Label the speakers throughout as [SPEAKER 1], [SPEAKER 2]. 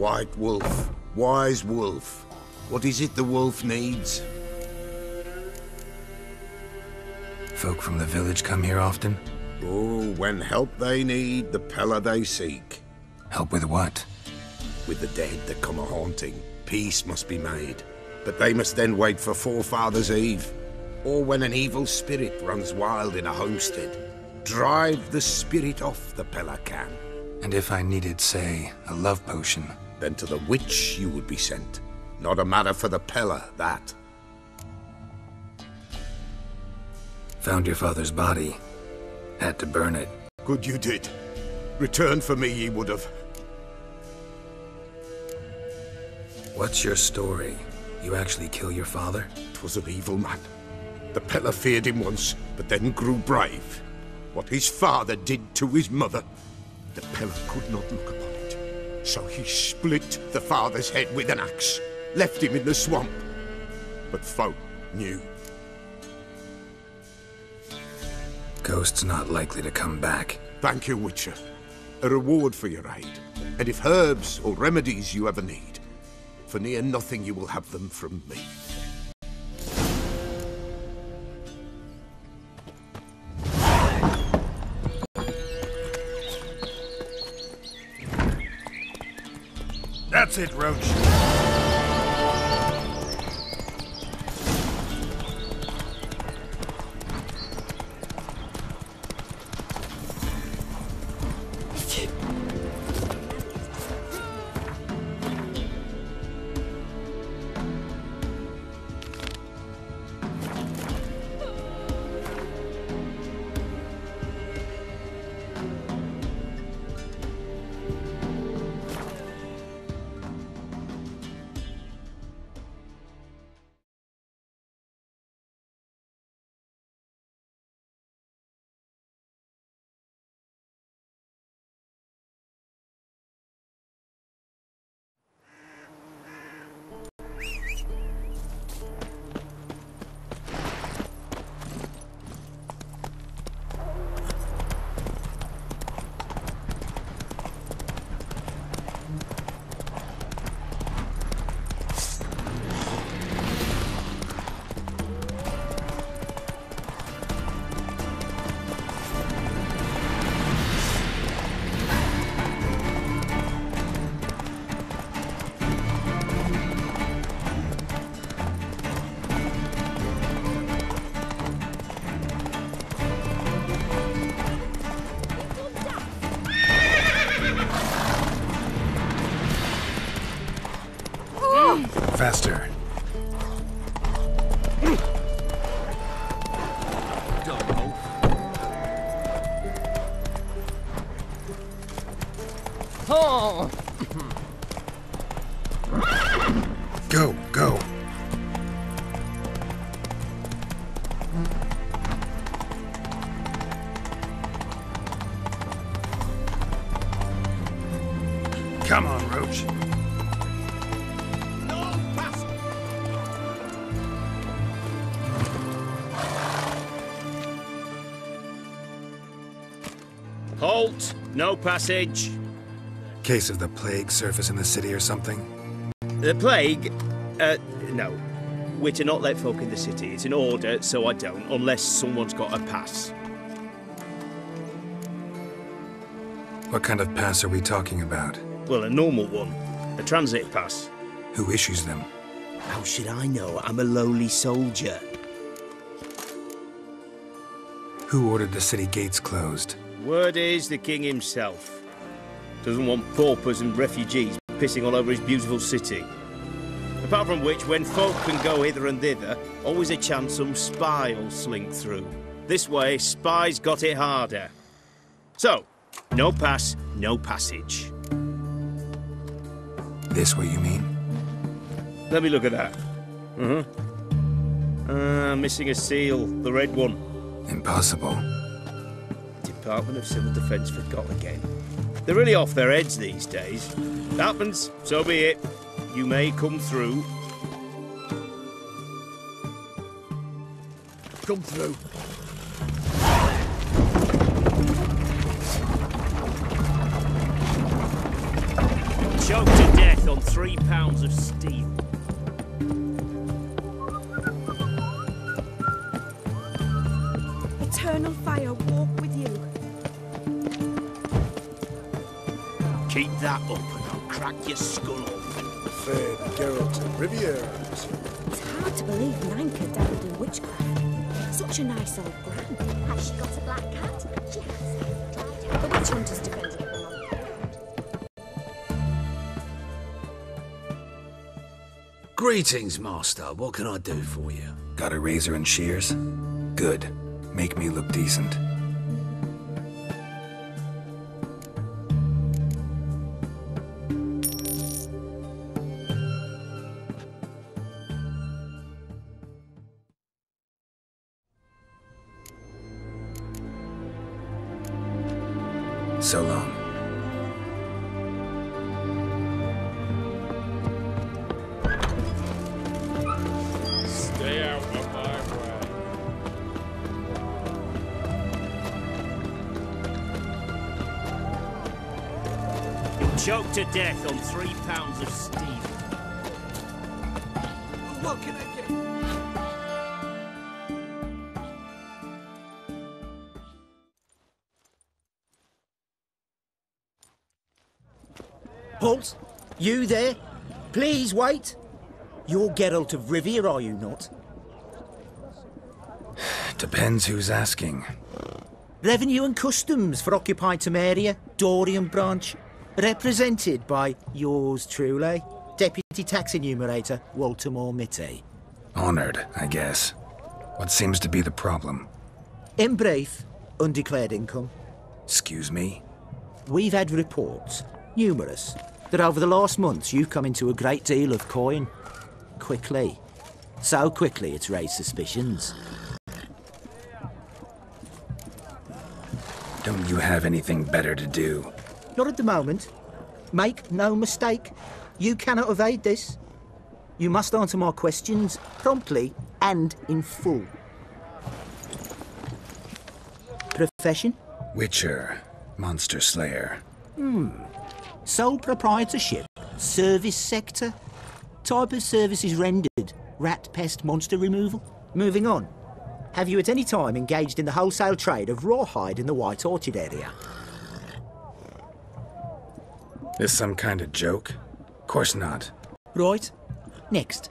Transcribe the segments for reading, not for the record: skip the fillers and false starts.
[SPEAKER 1] White Wolf. Wise Wolf. What is it the wolf needs?
[SPEAKER 2] Folk from the village come here often?
[SPEAKER 1] Oh, when help they need, the Pella they seek.
[SPEAKER 2] Help with what?
[SPEAKER 1] With the dead that come a-haunting, peace must be made. But they must then wait for Forefathers' Eve. Or when an evil spirit runs wild in a homestead. Drive the spirit off, the Pella can.
[SPEAKER 2] And if I needed, say, a love potion?
[SPEAKER 1] Then to the witch you would be sent. Not a matter for the Pella, that.
[SPEAKER 2] Found your father's body. Had to burn it.
[SPEAKER 1] Good you did. Return for me ye would have.
[SPEAKER 2] What's your story? You actually kill your father?
[SPEAKER 1] 'Twas an evil man. The Pella feared him once, but then grew brave. What his father did to his mother, the Pella could not look upon it. So he split the father's head with an axe, left him in the swamp. But folk knew.
[SPEAKER 2] Ghost's not likely to come back.
[SPEAKER 1] Thank you, Witcher. A reward for your aid. And if herbs or remedies you ever need, for near nothing you will have them from me.
[SPEAKER 3] That's it, Roach.
[SPEAKER 2] Faster.
[SPEAKER 4] Oh.
[SPEAKER 2] Go, go.
[SPEAKER 3] Come on, Roach.
[SPEAKER 5] Halt! No passage.
[SPEAKER 2] Case of the plague surface in the city or something?
[SPEAKER 5] The plague? No. We're to not let folk in the city. It's an order, so I don't, unless someone's got a pass.
[SPEAKER 2] What kind of pass are we talking about?
[SPEAKER 5] Well, a normal one. A transit pass.
[SPEAKER 2] Who issues them?
[SPEAKER 5] How should I know? I'm a lowly soldier.
[SPEAKER 2] Who ordered the city gates closed?
[SPEAKER 5] Word is the king himself. Doesn't want paupers and refugees pissing all over his beautiful city. Apart from which, when folk can go hither and thither, always a chance some spy will slink through. This way, spies got it harder. So, no pass, no passage.
[SPEAKER 2] This what you mean?
[SPEAKER 5] Let me look at that. Missing a seal, the red one.
[SPEAKER 2] Impossible.
[SPEAKER 5] Department of Civil Defence forgot again. They're really off their heads these days. Happens, so be it. You may come through.
[SPEAKER 3] Come through.
[SPEAKER 5] Choked to death on 3 pounds of steel.
[SPEAKER 4] Eternal fire walk with you.
[SPEAKER 5] Keep that up and I'll crack your skull off.
[SPEAKER 6] Fair Geralt of Rivia.
[SPEAKER 4] It's hard to believe Nanka dabbled in witchcraft. Such a nice old gran.
[SPEAKER 7] Has she got a black cat? She has. The witch hunters defended it along.
[SPEAKER 2] Greetings, Master. What can I do for you? Got a razor and shears? Good. Make me look decent. So long.
[SPEAKER 8] Stay out of my way.
[SPEAKER 5] You'll choke to death on 3 pounds of steel.
[SPEAKER 2] What can I get?
[SPEAKER 9] Halt! You there? Please wait! You're Geralt of Rivia, are you not?
[SPEAKER 2] Depends who's asking.
[SPEAKER 9] Revenue and Customs for occupied Temeria, Dorian branch. Represented by yours truly, Deputy Tax Enumerator Walter Mitte.
[SPEAKER 2] Honored, I guess. What seems to be the problem?
[SPEAKER 9] In brief, undeclared income.
[SPEAKER 2] Excuse me?
[SPEAKER 9] We've had reports, numerous, that over the last months you've come into a great deal of coin. Quickly. So quickly it's raised suspicions.
[SPEAKER 2] Don't you have anything better to do?
[SPEAKER 9] Not at the moment. Make no mistake. You cannot evade this. You must answer my questions promptly and in full. Profession?
[SPEAKER 2] Witcher. Monster Slayer.
[SPEAKER 9] Sole proprietorship? Service sector? Type of services rendered? Rat pest monster removal? Moving on. Have you at any time engaged in the wholesale trade of rawhide in the White Orchard area?
[SPEAKER 2] This some kind of joke? Course not.
[SPEAKER 9] Right. Next.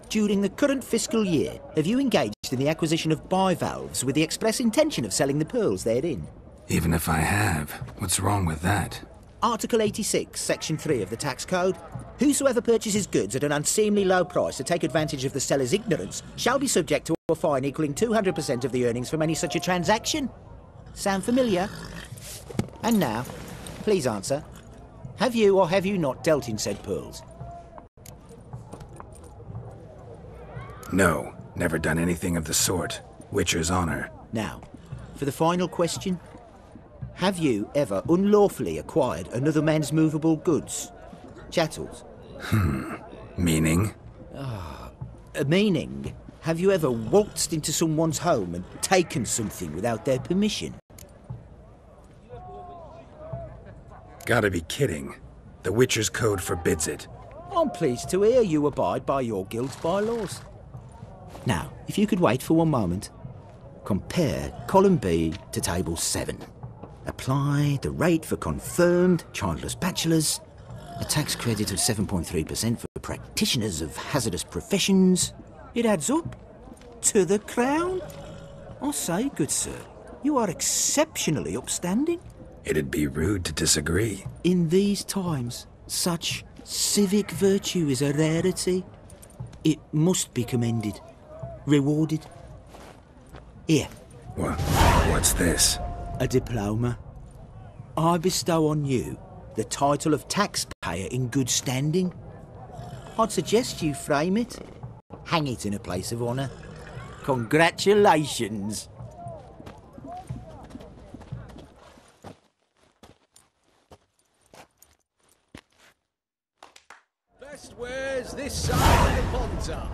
[SPEAKER 9] During the current fiscal year, have you engaged in the acquisition of bivalves with the express intention of selling the pearls therein?
[SPEAKER 2] Even if I have, what's wrong with that?
[SPEAKER 9] Article 86, Section 3 of the Tax Code. Whosoever purchases goods at an unseemly low price to take advantage of the seller's ignorance shall be subject to a fine equaling 200% of the earnings from any such a transaction. Sound familiar? And now, please answer. Have you or have you not dealt in said pearls?
[SPEAKER 2] No, never done anything of the sort. Witcher's honor.
[SPEAKER 9] Now, for the final question. Have you ever unlawfully acquired another man's movable goods? Chattels?
[SPEAKER 2] Meaning?
[SPEAKER 9] Meaning, have you ever waltzed into someone's home and taken something without their permission?
[SPEAKER 2] Gotta be kidding. The Witcher's Code forbids it.
[SPEAKER 9] I'm pleased to hear you abide by your guild's bylaws. Now, if you could wait for one moment. Compare column B to table 7. Apply the rate for confirmed childless bachelors, a tax credit of 7.3% for practitioners of hazardous professions. It adds up to the crown. I say, good sir, you are exceptionally upstanding.
[SPEAKER 2] It'd be rude to disagree.
[SPEAKER 9] In these times, such civic virtue is a rarity. It must be commended, rewarded. Here.
[SPEAKER 2] What's this?
[SPEAKER 9] A diploma. I bestow on you the title of taxpayer in good standing. I'd suggest you frame it. Hang it in a place of honour. Congratulations.
[SPEAKER 6] Best wares this side of the Pontar.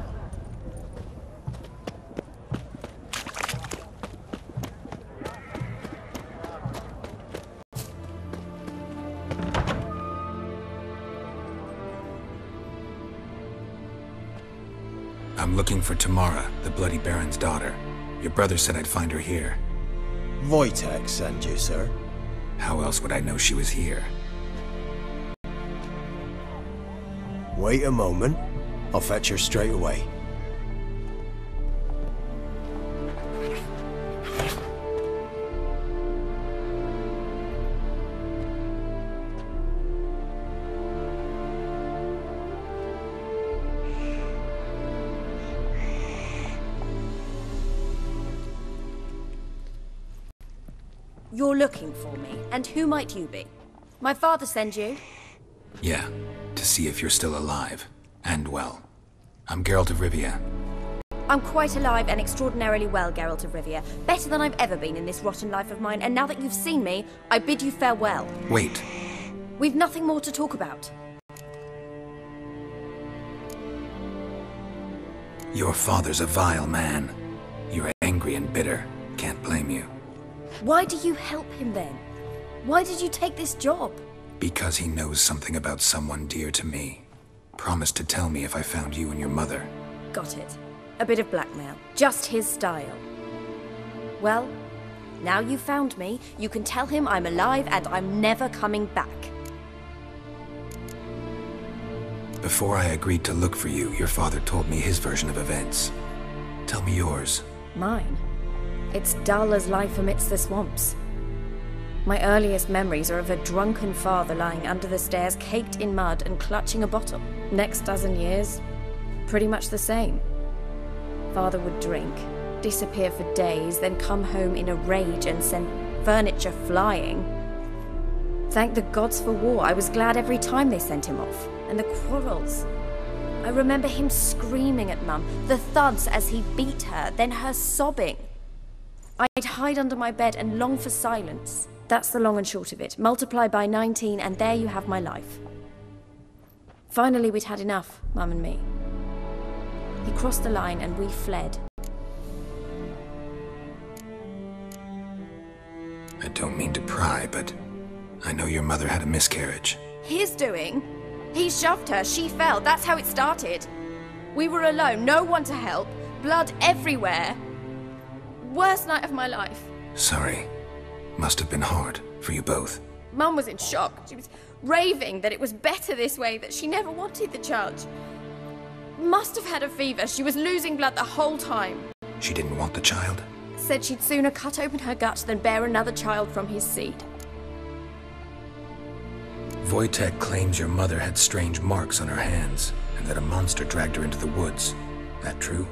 [SPEAKER 2] I'm looking for Tamara, the Bloody Baron's daughter. Your brother said I'd find her here.
[SPEAKER 6] Wojtek sent you, sir.
[SPEAKER 2] How else would I know she was here?
[SPEAKER 6] Wait a moment. I'll fetch her straight away.
[SPEAKER 10] You're looking for me, and who might you be? My father sent you?
[SPEAKER 2] Yeah, to see if you're still alive. And well. I'm Geralt of Rivia.
[SPEAKER 10] I'm quite alive and extraordinarily well, Geralt of Rivia. Better than I've ever been in this rotten life of mine, and now that you've seen me, I bid you farewell.
[SPEAKER 2] Wait.
[SPEAKER 10] We've nothing more to talk about.
[SPEAKER 2] Your father's a vile man. You're angry and bitter. Can't blame you.
[SPEAKER 10] Why do you help him then? Why did you take this job?
[SPEAKER 2] Because he knows something about someone dear to me. Promised to tell me if I found you and your mother.
[SPEAKER 10] Got it. A bit of blackmail. Just his style. Well, now you've found me, you can tell him I'm alive and I'm never coming back.
[SPEAKER 2] Before I agreed to look for you, your father told me his version of events. Tell me yours.
[SPEAKER 10] Mine? It's dull as life amidst the swamps. My earliest memories are of a drunken father lying under the stairs, caked in mud and clutching a bottle. Next dozen years, pretty much the same. Father would drink, disappear for days, then come home in a rage and send furniture flying. Thank the gods for war. I was glad every time they sent him off. And the quarrels. I remember him screaming at Mum, the thuds as he beat her, then her sobbing. I'd hide under my bed and long for silence. That's the long and short of it. Multiply by 19 and there you have my life. Finally we'd had enough, Mum and me. He crossed the line and we fled.
[SPEAKER 2] I don't mean to pry, but I know your mother had a miscarriage.
[SPEAKER 10] His doing? He shoved her, she fell, that's how it started. We were alone, no one to help, blood everywhere. Worst night of my life.
[SPEAKER 2] Sorry. Must have been hard for you both.
[SPEAKER 10] Mum was in shock. She was raving that it was better this way, that she never wanted the child. Must have had a fever. She was losing blood the whole time.
[SPEAKER 2] She didn't want the child?
[SPEAKER 10] Said she'd sooner cut open her gut than bear another child from his seed.
[SPEAKER 2] Wojtek claims your mother had strange marks on her hands, and that a monster dragged her into the woods. That true?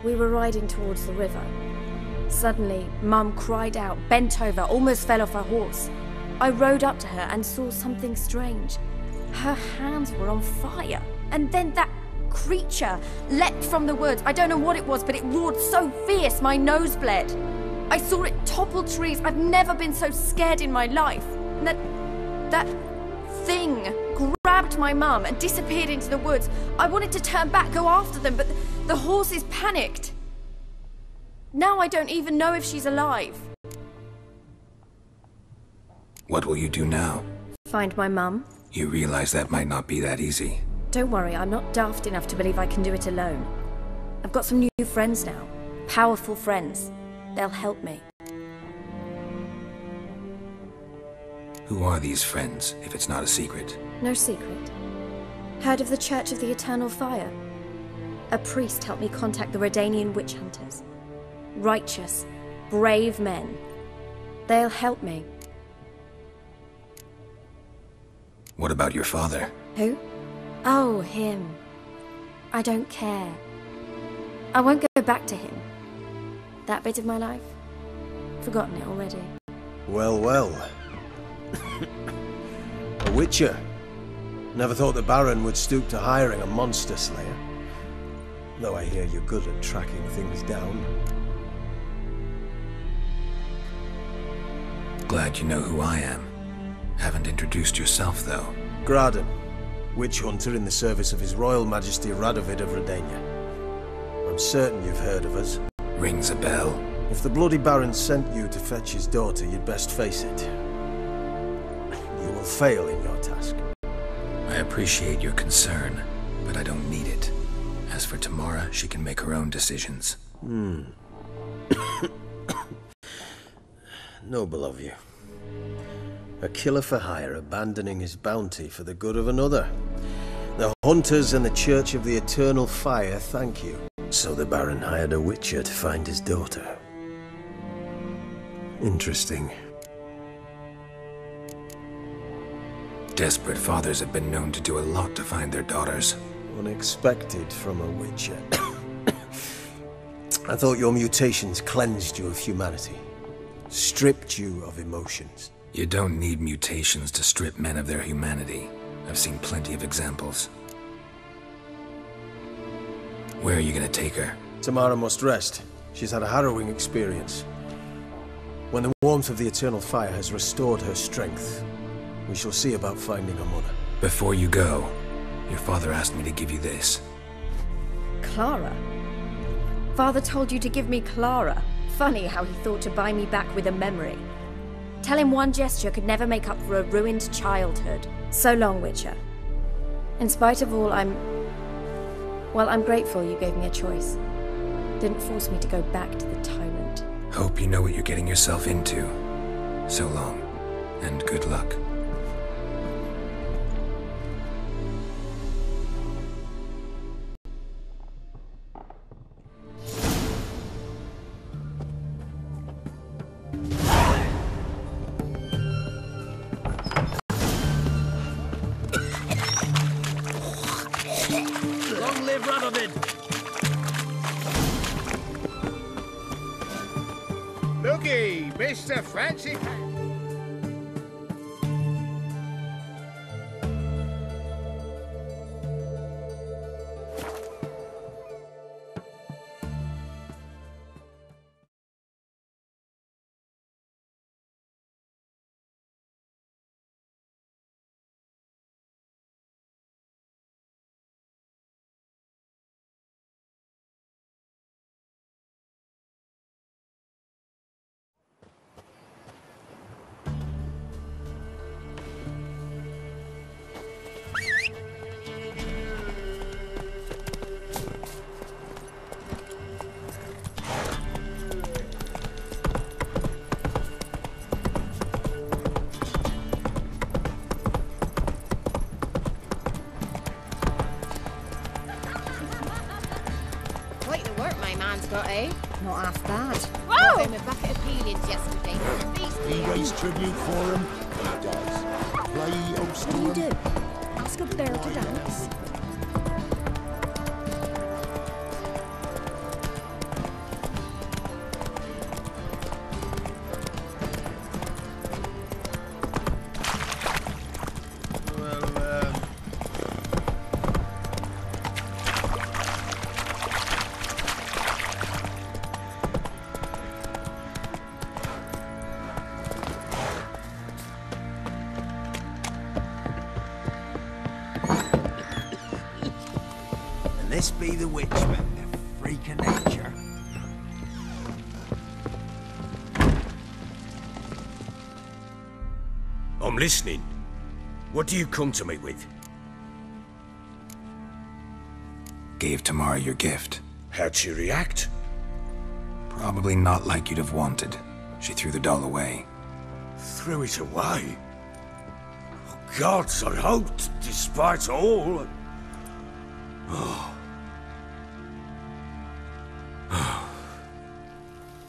[SPEAKER 10] We were riding towards the river. Suddenly, Mum cried out, bent over, almost fell off her horse. I rode up to her and saw something strange. Her hands were on fire. And then that creature leapt from the woods. I don't know what it was, but it roared so fierce my nose bled. I saw it topple trees. I've never been so scared in my life. And that thing grabbed my mum and disappeared into the woods. I wanted to turn back, go after them, but the horses panicked. Now I don't even know if she's alive.
[SPEAKER 2] What will you do now?
[SPEAKER 10] Find my mum.
[SPEAKER 2] You realize that might not be that easy.
[SPEAKER 10] Don't worry, I'm not daft enough to believe I can do it alone. I've got some new friends now. Powerful friends. They'll help me.
[SPEAKER 2] Who are these friends, if it's not a secret?
[SPEAKER 10] No secret. Heard of the Church of the Eternal Fire? A priest helped me contact the Redanian witch hunters. Righteous, brave men. They'll help me.
[SPEAKER 2] What about your father?
[SPEAKER 10] Who? Oh, him. I don't care. I won't go back to him. That bit of my life? Forgotten it already.
[SPEAKER 6] Well, well. A witcher. Never thought the Baron would stoop to hiring a monster slayer. Though I hear you're good at tracking things down.
[SPEAKER 2] Glad you know who I am. Haven't introduced yourself, though.
[SPEAKER 6] Graden, witch hunter in the service of His Royal Majesty Radovid of Redania. I'm certain you've heard of us.
[SPEAKER 2] Rings a bell.
[SPEAKER 6] If the Bloody Baron sent you to fetch his daughter, you'd best face it. You will fail in your task.
[SPEAKER 2] I appreciate your concern, but I don't need it. As for Tamara, she can make her own decisions.
[SPEAKER 6] Noble of you. A killer for hire abandoning his bounty for the good of another. The Hunters and the Church of the Eternal Fire thank you. So the Baron hired a witcher to find his daughter. Interesting.
[SPEAKER 2] Desperate fathers have been known to do a lot to find their daughters.
[SPEAKER 6] Unexpected from a witcher. I thought your mutations cleansed you of humanity. Stripped you of emotions.
[SPEAKER 2] You don't need mutations to strip men of their humanity. I've seen plenty of examples. Where are you gonna take her?
[SPEAKER 6] Tamara must rest. She's had a harrowing experience. When the warmth of the Eternal Fire has restored her strength, we shall see about finding her mother.
[SPEAKER 2] Before you go, your father asked me to give you this.
[SPEAKER 10] Clara? Father told you to give me Clara. Funny how he thought to buy me back with a memory. Tell him one gesture could never make up for a ruined childhood. So long, Witcher. In spite of all, I'm grateful you gave me a choice. Didn't force me to go back to the tyrant.
[SPEAKER 2] Hope you know what you're getting yourself into. So long, and good luck.
[SPEAKER 5] Long live Radovid!
[SPEAKER 1] Looky, Mr. Fancy.
[SPEAKER 7] Got eh?
[SPEAKER 4] Not half bad.
[SPEAKER 7] Whoa! Got him a bucket of peelings yesterday.
[SPEAKER 11] He raised tribute for him. He does. Play host to
[SPEAKER 4] What do you
[SPEAKER 11] him.
[SPEAKER 4] do? Ask a bear to dance?
[SPEAKER 9] This be the witchman, the freak of nature.
[SPEAKER 1] I'm listening. What do you come to me with?
[SPEAKER 2] Gave Tamara your gift.
[SPEAKER 1] How'd she react?
[SPEAKER 2] Probably not like you'd have wanted. She threw the doll away.
[SPEAKER 1] Threw it away? Oh, gods, I hoped, despite all. Oh.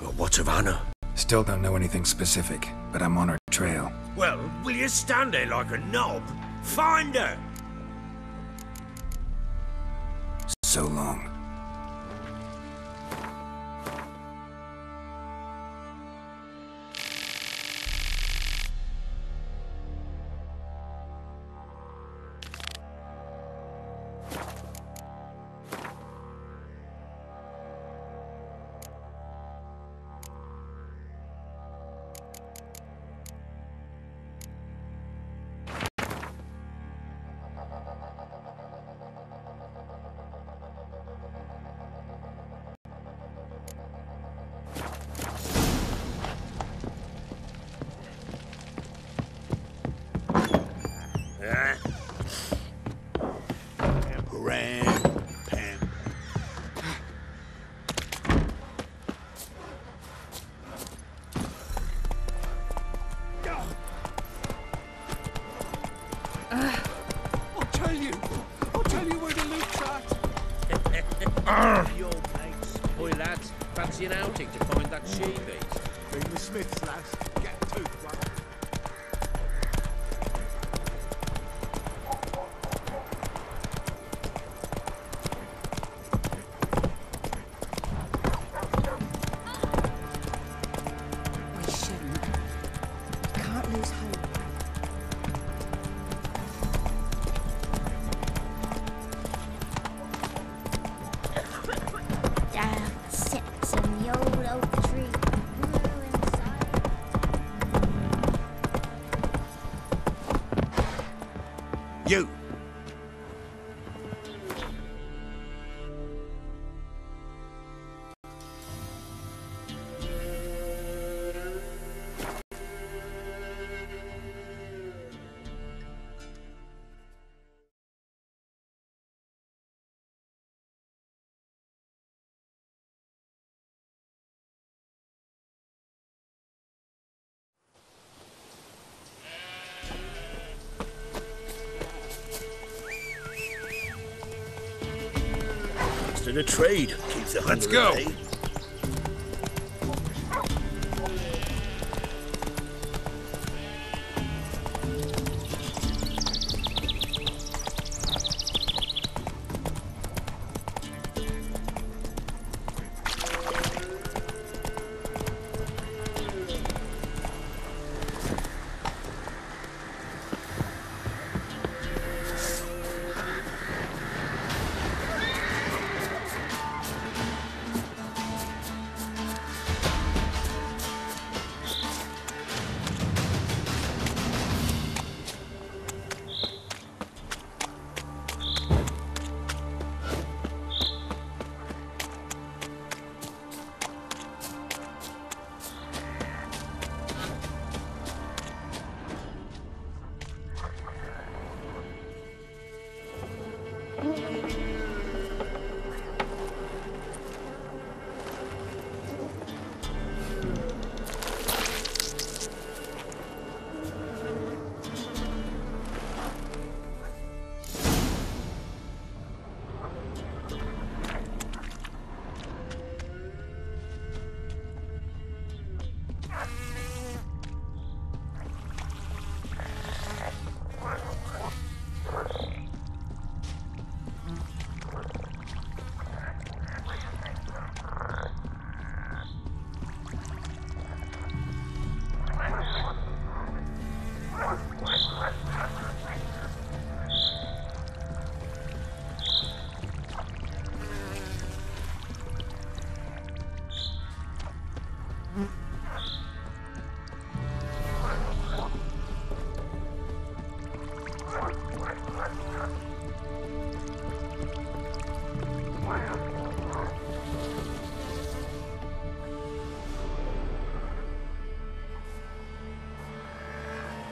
[SPEAKER 1] But what of Anna?
[SPEAKER 2] Still don't know anything specific, but I'm on her trail.
[SPEAKER 1] Well, will you stand there like a knob? Find her!
[SPEAKER 2] So long.
[SPEAKER 5] behind that she beat.
[SPEAKER 1] Bring the Smiths, lass. Get to one.
[SPEAKER 4] We shouldn't. Can't lose hope.
[SPEAKER 7] Damn, sits in the old oak tree. Blue inside.
[SPEAKER 1] You!
[SPEAKER 5] To the trade. Keep the
[SPEAKER 3] Let's go.
[SPEAKER 5] away.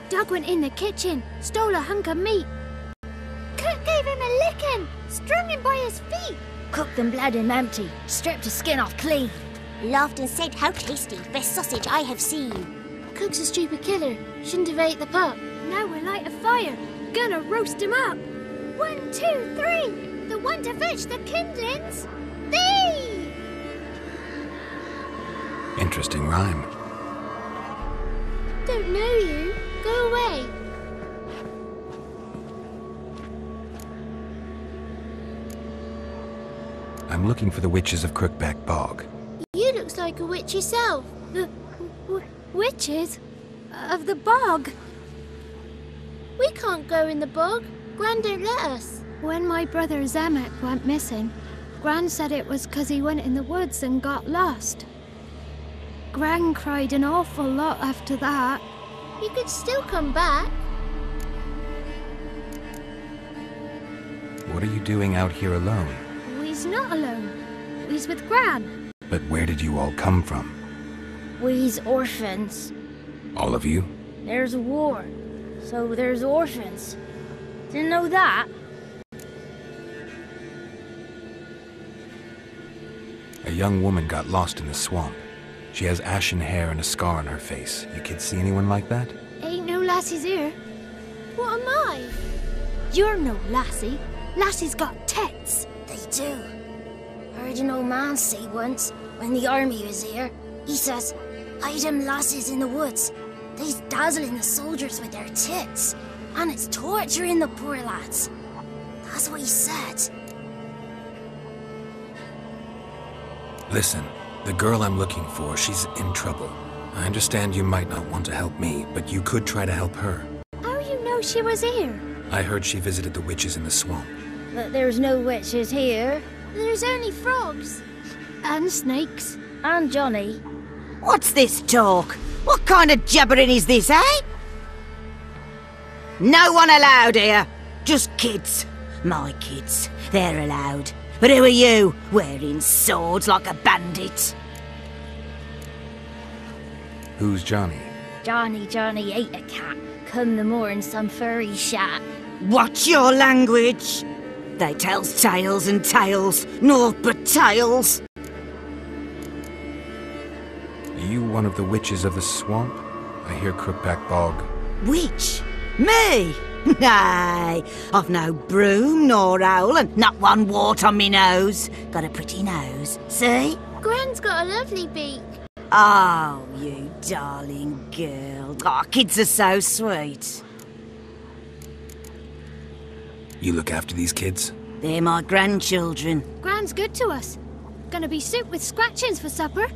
[SPEAKER 12] Doug went in the kitchen, stole a hunk of meat. Cook gave him a licking, strung him by his feet.
[SPEAKER 7] Cooked and bled him empty, stripped his skin off clean. Laughed and said, "How tasty, best sausage I have seen."
[SPEAKER 12] Cook's a stupid killer, shouldn't have ate the pup. Now we'll light a fire, gonna roast him up. 1, 2, 3, the one to fetch the kindlings. Thee!
[SPEAKER 2] Interesting rhyme.
[SPEAKER 12] Don't know you. Go away.
[SPEAKER 2] I'm looking for the witches of Crookback Bog.
[SPEAKER 12] You looks like a witch yourself. The witches of the bog. We can't go in the bog. Gran don't let us. When my brother Zemek went missing, Gran said it was 'cause he went in the woods and got lost. Gran cried an awful lot after that. He could still come back.
[SPEAKER 2] What are you doing out here alone?
[SPEAKER 12] We's not alone. We's with Gran.
[SPEAKER 2] But where did you all come from?
[SPEAKER 7] We's orphans.
[SPEAKER 2] All of you?
[SPEAKER 7] There's a war, so there's orphans. Didn't know that?
[SPEAKER 2] A young woman got lost in the swamp. She has ashen hair and a scar on her face. You kids see anyone like that?
[SPEAKER 12] Ain't no lassies here. What am I? You're no lassie. Lassies got tits.
[SPEAKER 7] They do. Heard an old man say once, when the army was here, He says, hide them lasses in the woods. They's dazzling the soldiers with their tits. And it's torturing the poor lads. That's what he said.
[SPEAKER 2] Listen, the girl I'm looking for, she's in trouble. I understand you might not want to help me, but you could try to help her.
[SPEAKER 12] How you know she was here?
[SPEAKER 2] I heard she visited the witches in the swamp.
[SPEAKER 7] But there's no witches here.
[SPEAKER 12] There's only frogs. And snakes.
[SPEAKER 7] And Johnny.
[SPEAKER 13] What's this talk? What kind of jabbering is this, eh? No one allowed here. Just kids. My kids. They're allowed. But who are you, wearing swords like a bandit?
[SPEAKER 2] Who's Johnny?
[SPEAKER 7] Johnny ate a cat. Come the more in some furry shat.
[SPEAKER 13] What's your language? They tells tales and tales, naught but tales.
[SPEAKER 2] Are you one of the witches of the swamp? I hear Crookback Bog.
[SPEAKER 13] Witch? Me? Nay, I've no broom nor owl and not one wart on me nose. Got a pretty nose, see?
[SPEAKER 12] Gran's got a lovely beak.
[SPEAKER 13] Oh, you darling girl. Oh, kids are so sweet.
[SPEAKER 2] You look after these kids?
[SPEAKER 13] They're my grandchildren.
[SPEAKER 12] Gran's good to us. Gonna be soup with scratchings for supper.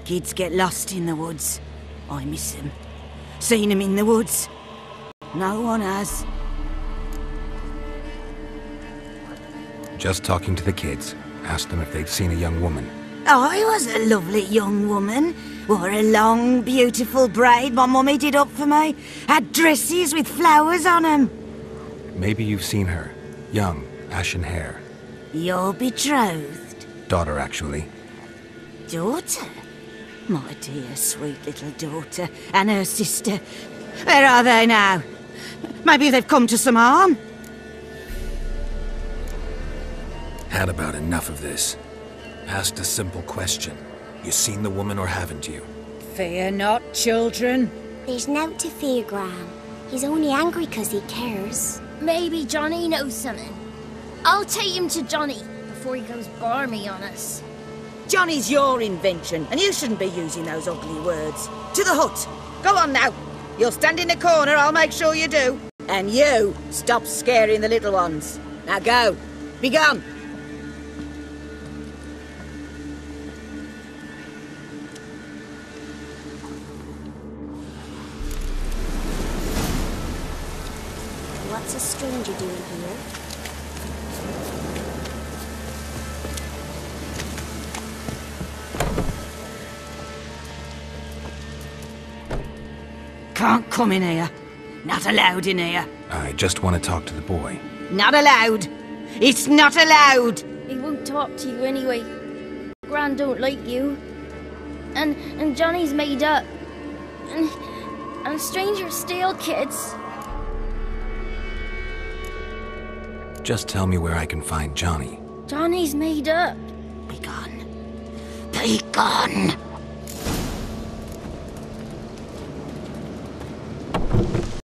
[SPEAKER 13] Kids get lost in the woods. I miss them. Seen them in the woods. No one has.
[SPEAKER 2] Just talking to the kids. Asked them if they'd seen a young woman.
[SPEAKER 13] I was a lovely young woman. Wore a long, beautiful braid my mummy did up for me. Had dresses with flowers on them.
[SPEAKER 2] Maybe you've seen her. Young, ashen hair.
[SPEAKER 13] You're betrothed?
[SPEAKER 2] Daughter, actually.
[SPEAKER 13] Daughter? My dear, sweet little daughter. And her sister. Where are they now? Maybe they've come to some harm?
[SPEAKER 2] Had about enough of this. Asked a simple question. You seen the woman or haven't you?
[SPEAKER 13] Fear not, children.
[SPEAKER 7] There's nought to fear, Gran. He's only angry 'cause he cares. Maybe Johnny knows something. I'll take him to Johnny before he goes barmy on us.
[SPEAKER 13] Johnny's your invention, and you shouldn't be using those ugly words. To the hut. Go on now. You'll stand in the corner, I'll make sure you do. And you, stop scaring the little ones. Now go. Be gone.
[SPEAKER 7] What's a stranger doing here?
[SPEAKER 13] Can't come in here. Not allowed in here.
[SPEAKER 2] I just want to talk to the boy.
[SPEAKER 13] Not allowed. It's not allowed.
[SPEAKER 7] He won't talk to you anyway. Gran don't like you. And Johnny's made up. And strangers steal kids.
[SPEAKER 2] Just tell me where I can find Johnny.
[SPEAKER 7] Johnny's made up.
[SPEAKER 13] Be gone. Be gone.